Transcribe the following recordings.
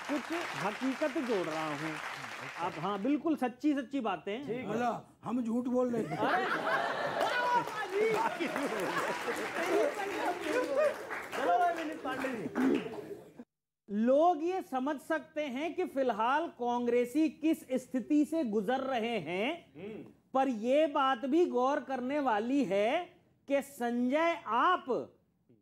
कुछ हकीकत जोड़ रहा हूँ। आप हाँ बिल्कुल सच्ची सच्ची बातें। बोला हम झूठ बोल रहे थे। चलो भाई विनीत पांडे जी, लोग ये समझ सकते हैं कि फिलहाल कांग्रेसी किस स्थिति से गुजर रहे हैं, पर यह बात भी गौर करने वाली है कि संजय आप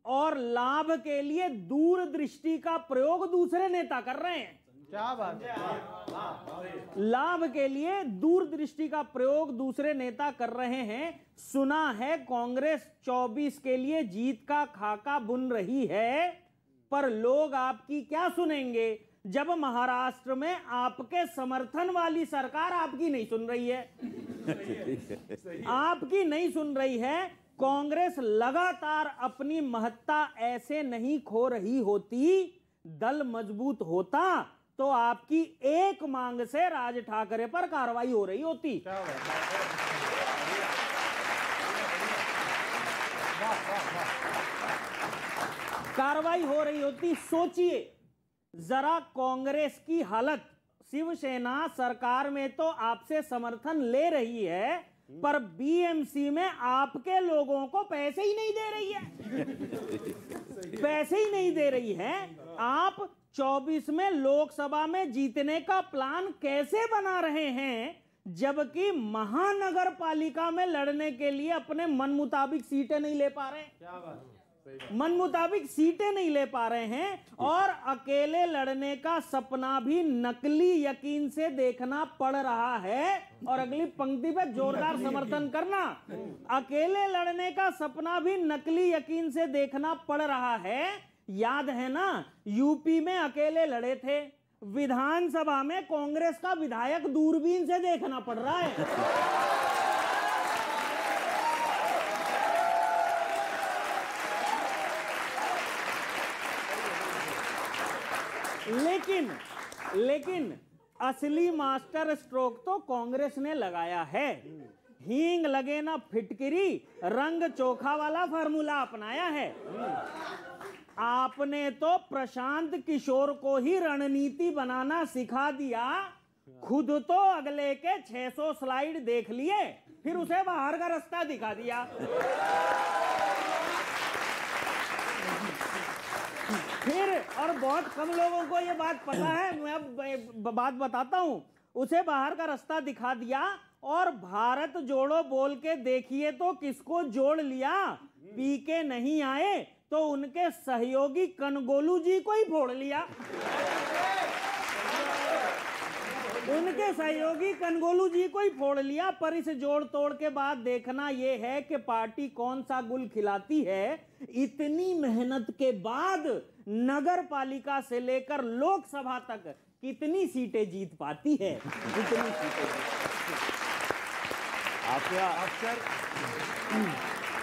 और लाभ के लिए दूरदृष्टि का प्रयोग दूसरे नेता कर रहे हैं। क्या बात है? लाभ के लिए दूरदृष्टि का प्रयोग दूसरे नेता कर रहे हैं। सुना है कांग्रेस 24 के लिए जीत का खाका बुन रही है, पर लोग आपकी क्या सुनेंगे जब महाराष्ट्र में आपके समर्थन वाली सरकार आपकी नहीं सुन रही है। आपकी नहीं सुन रही है। कांग्रेस लगातार अपनी महत्ता ऐसे नहीं खो रही होती। दल मजबूत होता तो आपकी एक मांग से राज ठाकरे पर कार्रवाई हो रही होती। कार्रवाई हो रही होती। सोचिए जरा कांग्रेस की हालत। शिवसेना सरकार में तो आपसे समर्थन ले रही है, पर बीएमसी में आपके लोगों को पैसे ही नहीं दे रही है। पैसे ही नहीं दे रही है। आप 24 में लोकसभा में जीतने का प्लान कैसे बना रहे हैं, जबकि महानगर पालिका में लड़ने के लिए अपने मन मुताबिक सीटें नहीं ले पा रहे हैं। क्या बात है? मन मुताबिक सीटें नहीं ले पा रहे हैं, और अकेले लड़ने का सपना भी नकली यकीन से देखना पड़ रहा है। और अगली पंक्ति पे जोरदार समर्थन करना। अकेले लड़ने का सपना भी नकली यकीन से देखना पड़ रहा है। याद है ना, यूपी में अकेले लड़े थे, विधानसभा में कांग्रेस का विधायक दूरबीन से देखना पड़ रहा है। लेकिन असली मास्टर स्ट्रोक तो कांग्रेस ने लगाया है। हींग लगे ना फिटकिरी, रंग चोखा वाला फार्मूला अपनाया है। आपने तो प्रशांत किशोर को ही रणनीति बनाना सिखा दिया। खुद तो अगले के 600 स्लाइड देख लिए, फिर उसे बाहर का रास्ता दिखा दिया। फिर और बहुत कम लोगों को ये बात पता है, मैं अब बात बताता हूं। उसे बाहर का रास्ता दिखा दिया और भारत जोड़ो बोल के देखिए तो किसको जोड़ लिया। पी के नहीं आए तो उनके सहयोगी कनगोलू जी को ही फोड़ लिया। उनके सहयोगी कनगोलू जी को ही फोड़ लिया। पर इस जोड़ तोड़ के बाद देखना यह है कि पार्टी कौन सा गुल खिलाती है। इतनी मेहनत के बाद नगर पालिका से लेकर लोकसभा तक कितनी सीटें जीत पाती है। कितनी सीटें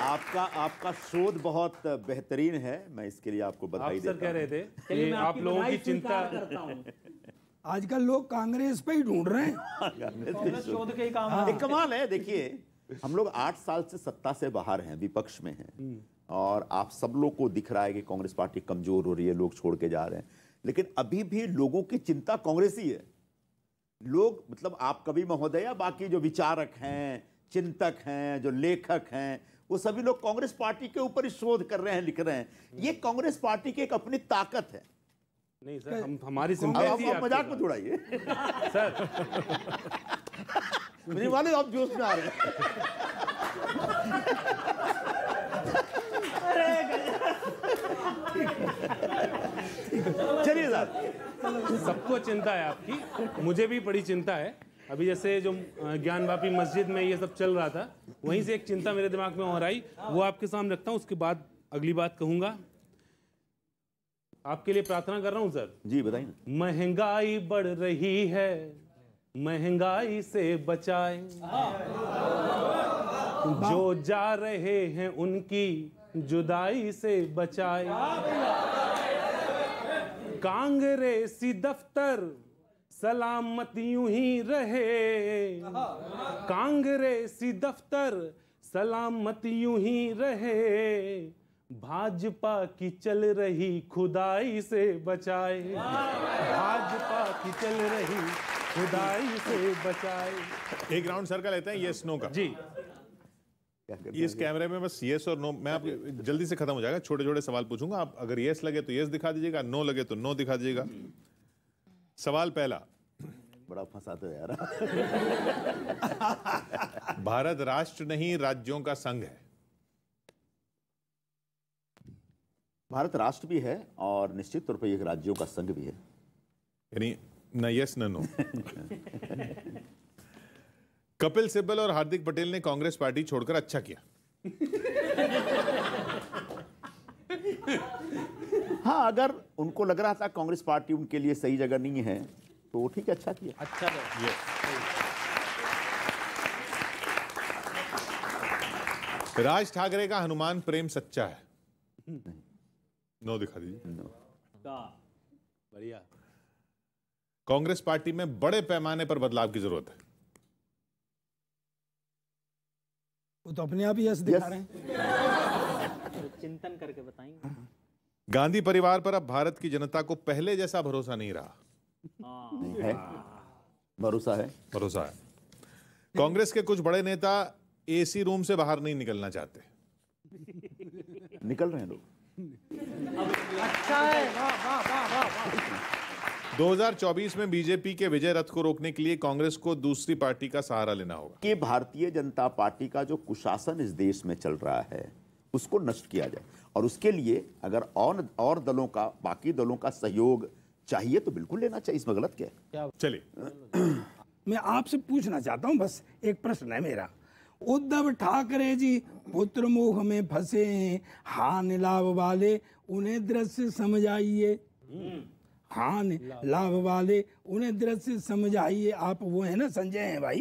आपका शोध बहुत बेहतरीन है। मैं इसके लिए आपको बधाई देता हूं। कह रहे थे कि आप लोगों की चिंता करता हूं। आजकल लोग कांग्रेस पे ही ढूंढ रहे हैं। शोध के ही काम। एक कमाल है। देखिए, हम लोग 8 साल से सत्ता से बाहर हैं, विपक्ष में हैं, और आप सब लोग को दिख रहा है कि कांग्रेस पार्टी कमजोर हो रही है, लोग छोड़ के जा रहे हैं। लेकिन अभी भी लोगों की चिंता कांग्रेस ही है। लोग मतलब आप कवि महोदय या बाकी जो विचारक हैं, चिंतक हैं, जो लेखक हैं, वो सभी लोग कांग्रेस पार्टी के ऊपर ही शोध कर रहे हैं, लिख रहे हैं। ये कांग्रेस पार्टी की एक अपनी ताकत है। नहीं सर, हम हमारी अब सिंपैथी आप मजाक में उड़ाइए सर। मुझे मालूम आप जोश में आ रहे हैं। चलिए सर, सबको चिंता है आपकी, मुझे भी बड़ी चिंता है। अभी जैसे जो ज्ञानवापी मस्जिद में ये सब चल रहा था, वहीं से एक चिंता मेरे दिमाग में और आई, वो आपके सामने रखता हूँ, उसके बाद अगली बात कहूंगा। आपके लिए प्रार्थना कर रहा हूं सर। जी बताइए ना। महंगाई बढ़ रही है, महंगाई से बचाए, जो जा रहे हैं उनकी जुदाई से बचाए। कांग्रेसी दफ्तर सलामत यूं ही रहे, कांग्रेसी दफ्तर सलामत यूं ही रहे, भाजपा की चल रही खुदाई से बचाए, भाजपा की चल रही खुदाई से बचाए। एक राउंड सर का लेते हैं यस नो का जी। इस कैमरे में बस यस और नो, मैं आप जल्दी से खत्म हो जाएगा, छोटे छोटे सवाल पूछूंगा, आप अगर यस लगे तो यस दिखा दीजिएगा, नो लगे तो नो दिखा दीजिएगा। सवाल पहला, बड़ा फंसाते हो यार। भारत राष्ट्र नहीं राज्यों का संघ है। भारत राष्ट्र भी है और निश्चित तौर पर एक राज्यों का संघ भी है। यानी न यस न नो। कपिल सिब्बल और हार्दिक पटेल ने कांग्रेस पार्टी छोड़कर अच्छा किया। हाँ, अगर उनको लग रहा था कांग्रेस पार्टी उनके लिए सही जगह नहीं है तो ठीक है, अच्छा किया। अच्छा है। राज ठाकरे का हनुमान प्रेम सच्चा है। नो दिखा दीजिए। बढ़िया। कांग्रेस पार्टी में बड़े पैमाने पर बदलाव की जरूरत है। वो तो अपने आप ही यस दिखा रहे हैं। चिंतन करके बताएंगे। गांधी परिवार पर अब भारत की जनता को पहले जैसा भरोसा नहीं रहा। नहीं है, भरोसा है। भरोसा है। कांग्रेस के कुछ बड़े नेता एसी रूम से बाहर नहीं निकलना चाहते। निकल रहे हैं लोग। अच्छा है, वाह वाह वाह वाह। 2024 में बीजेपी के विजय रथ को रोकने के लिए कांग्रेस को दूसरी पार्टी का सहारा लेना होगा। कि भारतीय जनता पार्टी का जो कुशासन इस देश में चल रहा है उसको नष्ट किया जाए, और उसके लिए अगर और दलों का, बाकी दलों का सहयोग चाहिए तो बिल्कुल लेना चाहिए, इसमें गलत क्या है। चलिए, मैं आपसे पूछना चाहता हूं, बस एक प्रश्न है मेरा। उद्धव ठाकरे जी पुत्र मोह में फंसे हैं, हान लाभ वाले उन्हें दृश्य समझाइए। हान लाभ वाले उन्हें दृश्य समझाइए। आप वो है ना, संजय हैं भाई।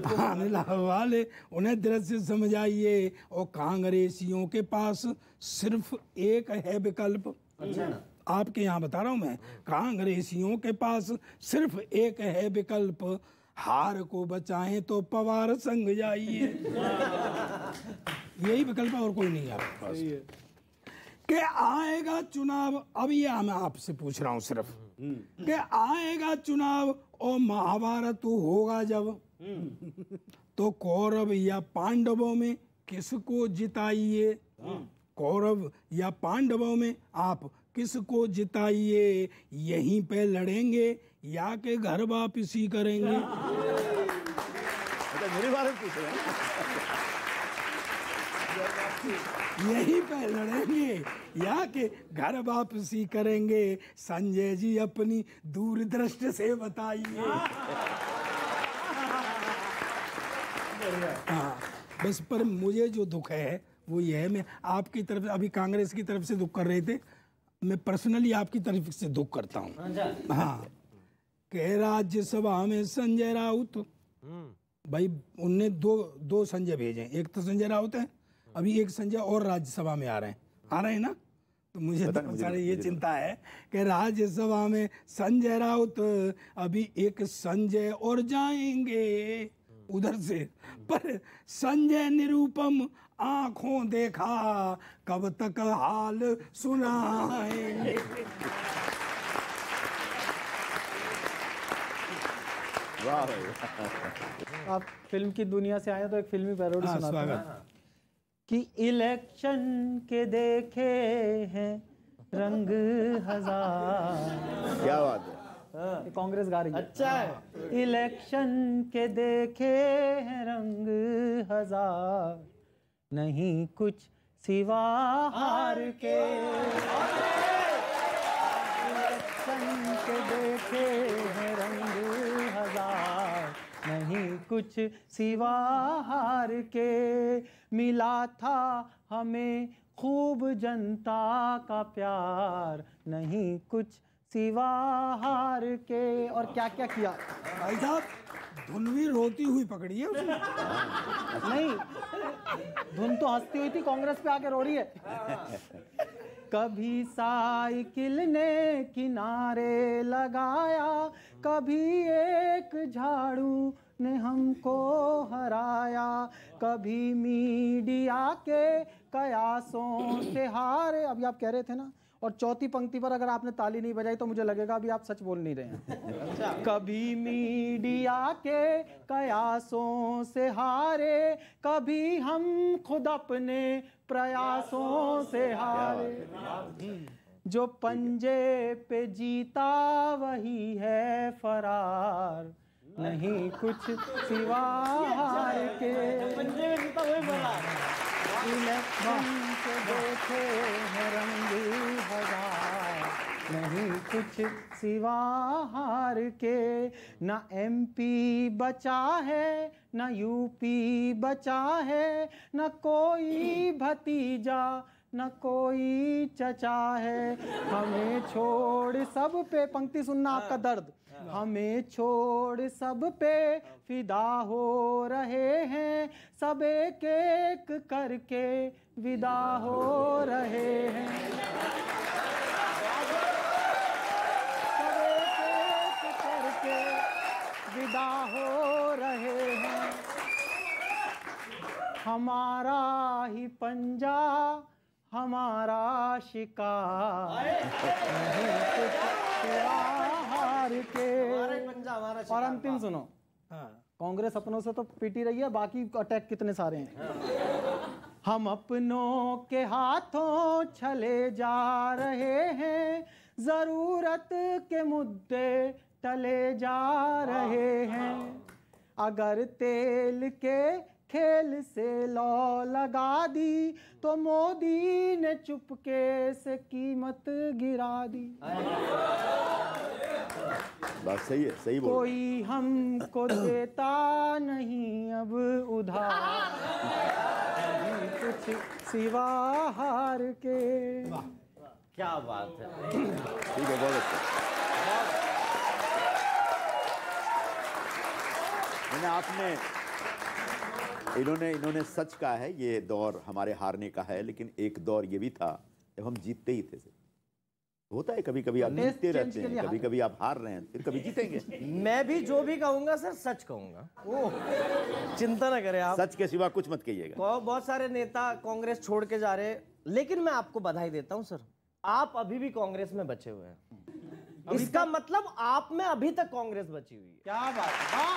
हान लाभ वाले उन्हें दृश्य समझाइए। और कांग्रेसियों के पास सिर्फ एक है विकल्प। आपके यहाँ बता रहा हूं मैं, कांग्रेसियों के पास सिर्फ एक है विकल्प, हार को बचाएं तो पवार संग जाइए। यही विकल्प है और कोई नहीं है आपके पास। कि आएगा चुनाव, अब ये मैं आपसे पूछ रहा हूं सिर्फ, कि आएगा चुनाव और महाभारत होगा जब, तो कौरव या पांडवों में किसको जिताइए। कौरव या पांडवों में आप किसको जिताइए। यहीं पे लड़ेंगे या के घर वापसी करेंगे। मेरे बारे में पूछ रहे हैं। यहीं पे लड़ेंगे या के घर वापसी करेंगे। संजय जी अपनी दूरदृष्टि से बताइए। हाँ, बस पर मुझे जो दुख है वो ये है, मैं आपकी तरफ, अभी कांग्रेस की तरफ से दुख कर रहे थे, मैं पर्सनली आपकी तरफ से दुख करता हूँ। हाँ, कि राज्यसभा में संजय राउत, भाई उनने दो संजय भेजे, एक तो संजय राउत है, अभी एक संजय और राज्यसभा में आ रहे हैं ना। तो मुझे तो सारे ये चिंता है कि राज्यसभा में संजय राउत, अभी एक संजय और जाएंगे उधर से, पर संजय निरूपम आंखों देखा कब तक हाल सुनाएंगे। आप फिल्म की दुनिया से आए तो एक फिल्मी पैरोडी सुनाता हूं कि इलेक्शन के देखे हैं रंग हजार। क्या बात है। ये कांग्रेस गा रही है। अच्छा है। इलेक्शन के देखे हैं रंग हजार, नहीं कुछ सिवा हार के। इलेक्शन के देखे हैं रंग हजार, नहीं कुछ सिवा हार के। मिला था हमें खूब जनता का प्यार, नहीं कुछ सिवा हार के। और क्या क्या किया भाई साहब, धुन भी रोती हुई पकड़ी है उसने। नहीं, धुन तो हंसती हुई थी, कांग्रेस पे आके रो रही है। कभी साइकिल ने किनारे लगाया, कभी एक झाड़ू ने हमको हराया, कभी मीडिया के कयासों से हारे। अभी आप कह रहे थे ना, और चौथी पंक्ति पर अगर आपने ताली नहीं बजाई तो मुझे लगेगा अभी आप सच बोल नहीं रहे हैं। कभी मीडिया के कयासों से हारे, कभी हम खुद अपने प्रयासों से हारे। जो पंजे पे जीता वही है फरार, नहीं कुछ सिवा हार के। पंजे में जीता वही फरार। इलेक्शन के देखे हैं रंग हजार, नहीं कुछ सिवा हार के। ना MP बचा है, ना UP बचा है, ना कोई भतीजा, न कोई चचा है। हमें छोड़ सब पे, पंक्ति सुनना आपका दर्द, हमें छोड़ सब पे फिदा हो रहे हैं, सब एक एक करके विदा हो रहे हैं। सब एक एक करके विदा हो रहे हैं। हमारा ही पंजा हमारा शिकार, नहीं कुछ सिवा हार के। और अंतिम सुनो, कांग्रेस अपनों से तो पीटी रही है, बाकी अटैक कितने सारे हैं। हम अपनों के हाथों छले जा रहे हैं, जरूरत के मुद्दे टले जा रहे हैं। अगर तेल के खेल से लौ लगा दी तो मोदी ने चुपके से कीमत गिरा दी। बात सही है, सही बोल। कोई हमको देता नहीं अब उधार, नहीं कुछ सिवा हार के। क्या बात है, ठीक है, बहुत अच्छा। मैंने आपने इन्होंने सच कहा है, ये दौर हमारे हारने का है, लेकिन एक दौर ये भी था जब हम जीतते ही थे। होता है कभी कभी आप जीतते रहते हैं, कभी कभी आप हार रहे हैं, फिर कभी जीतेंगे। मैं भी जो भी कहूंगा सर सच कहूंगा, चिंता ना करें आप। सच के सिवा कुछ मत कहिएगा। बहुत सारे नेता कांग्रेस छोड़ के जा रहे, लेकिन मैं आपको बधाई देता हूं सर, आप अभी भी कांग्रेस में बचे हुए हैं। इसका मतलब आप में अभी तक कांग्रेस बची हुई है। क्या बात है।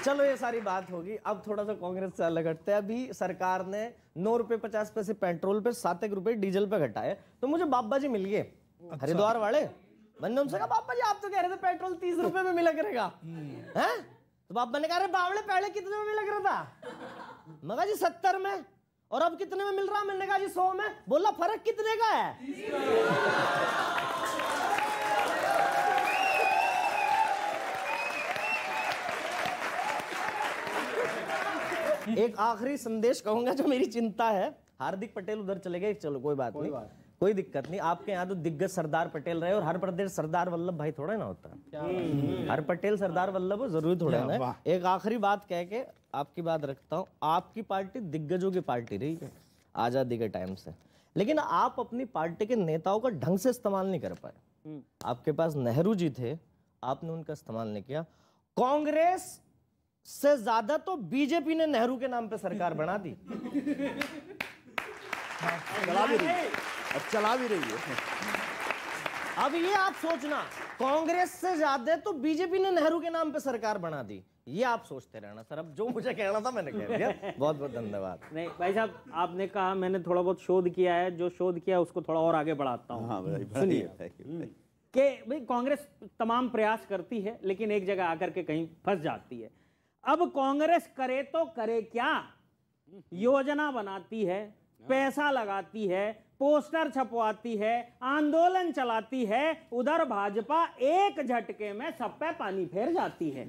चलो ये सारी बात होगी, अब थोड़ा सा कांग्रेस से अलग हटते हैं। अभी सरकार ने 9 रुपए 50 पैसे पेट्रोल पे, 7 रुपए डीजल पे घटाए, तो मुझे बाबा जी मिल गए, हरिद्वार वाले। मैंने उनसे कहा बाबा जी आप तो कह रहे थे पेट्रोल 30 रुपए में मिला करेगा, हैं? तो बाबा ने कहा बावड़े पहले कितने में मिला कर था? मगर जी 70 में, और अब कितने में मिल रहा? मैंने कहा जी 100 में। बोला फर्क कितने का है? एक आखिरी संदेश कहूंगा जो मेरी चिंता है। हार्दिक पटेल उधर चले गए, चलो कोई बात नहीं, कोई दिक्कत नहीं। आपके यहाँ तो दिग्गज सरदार पटेल रहे, और हर प्रदेश सरदार वल्लभ भाई थोड़ा ना होता, हर पटेल सरदार वल्लभ जरूरी थोड़ा ना। एक आखिरी बात कह के आपकी बात रखता हूँ। आपकी पार्टी दिग्गजों की पार्टी रही है आजादी के टाइम से, लेकिन आप अपनी पार्टी के नेताओं का ढंग से इस्तेमाल नहीं कर पाए। आपके पास नेहरू जी थे, आपने उनका इस्तेमाल नहीं किया। कांग्रेस से ज्यादा तो बीजेपी ने नेहरू के नाम पे सरकार बना दी, चला भी रही है, अब चला भी रही है। अब ये आप सोचना, कांग्रेस से ज्यादा तो बीजेपी ने नेहरू के नाम पे सरकार बना दी, ये आप सोचते रहना सर। अब जो मुझे कहना था मैंने कह दिया, बहुत बहुत धन्यवाद। नहीं भाई साहब, आपने कहा, मैंने थोड़ा बहुत शोध किया है, जो शोध किया उसको थोड़ा और आगे बढ़ाता हूँ। हाँ, सुनिए कि भाई कांग्रेस तमाम प्रयास करती है, लेकिन एक जगह आकर के कहीं फंस जाती है। अब कांग्रेस करे तो करे क्या? योजना बनाती है, पैसा लगाती है, पोस्टर छपवाती है, आंदोलन चलाती है, उधर भाजपा एक झटके में सब पे पानी फेर जाती है।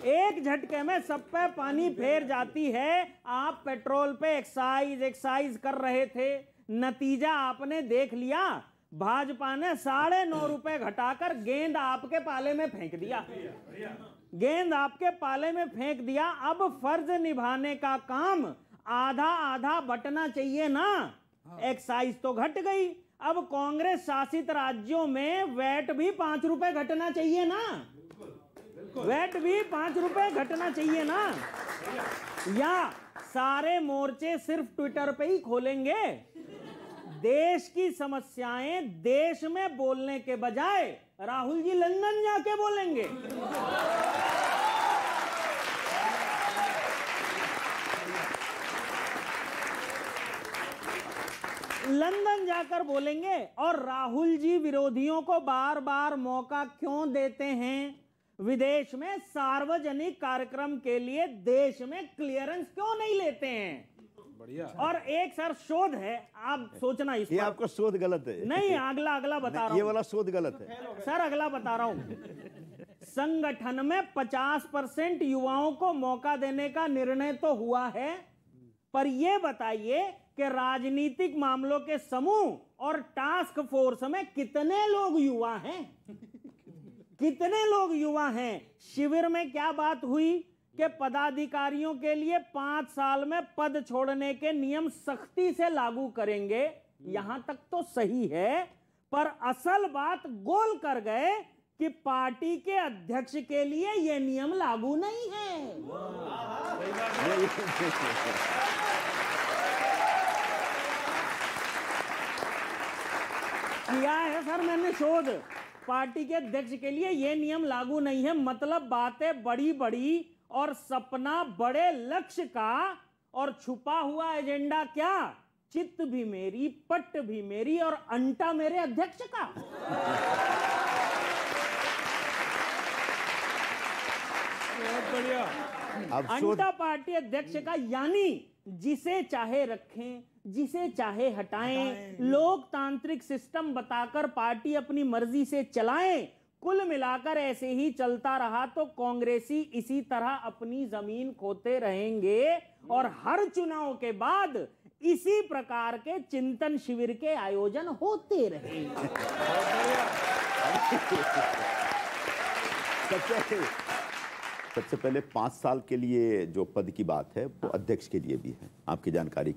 एक झटके में सब पे पानी फेर जाती है। आप पेट्रोल पे एक्साइज कर रहे थे, नतीजा आपने देख लिया। भाजपा ने 9.5 रुपए घटाकर गेंद आपके पाले में फेंक दिया, गेंद आपके पाले में फेंक दिया। अब फर्ज निभाने का काम आधा आधा बंटना चाहिए ना। एक्साइज तो घट गई, अब कांग्रेस शासित राज्यों में वैट भी 5 रुपए घटना चाहिए ना। वैट भी 5 रुपए घटना चाहिए ना। या सारे मोर्चे सिर्फ ट्विटर पे ही खोलेंगे? देश की समस्याएं देश में बोलने के बजाय राहुल जी लंदन जाके बोलेंगे। लंदन जाकर बोलेंगे। और राहुल जी विरोधियों को बार बार मौका क्यों देते हैं? विदेश में सार्वजनिक कार्यक्रम के लिए देश में क्लियरेंस क्यों नहीं लेते हैं? बढ़िया। और एक सर शोध है, आप सोचना इस ये पर। आपका शोध गलत है। नहीं, अगला बता रहा ये हूं वाला शोध गलत है सर, अगला बता रहा हूं। संगठन में 50% युवाओं को मौका देने का निर्णय तो हुआ है, पर यह बताइए कि राजनीतिक मामलों के समूह और टास्क फोर्स में कितने लोग युवा हैं? कितने लोग युवा हैं? शिविर में क्या बात हुई कि पदाधिकारियों के लिए 5 साल में पद छोड़ने के नियम सख्ती से लागू करेंगे। यहां तक तो सही है, पर असल बात गोल कर गए कि पार्टी के अध्यक्ष के लिए यह नियम लागू नहीं है। किया है सर मैंने शोध, पार्टी के अध्यक्ष के लिए यह नियम लागू नहीं है। मतलब बातें बड़ी बड़ी और सपना बड़े लक्ष्य का, और छुपा हुआ एजेंडा क्या? चित्त भी मेरी, पट्ट भी मेरी और अंटा मेरे अध्यक्ष का। बहुत बढ़िया। अंटा पार्टी अध्यक्ष का, यानी जिसे चाहे रखें, जिसे चाहे हटाएं, लोकतांत्रिक सिस्टम बताकर पार्टी अपनी मर्जी से चलाएं। कुल मिलाकर ऐसे ही चलता रहा तो कांग्रेसी इसी तरह अपनी जमीन खोते रहेंगे और हर चुनाव के बाद इसी प्रकार के चिंतन शिविर के आयोजन होते रहेंगे। सबसे पहले 5 साल के लिए जो पद की बात है वो अध्यक्ष के लिए भी है, आपकी जानकारी के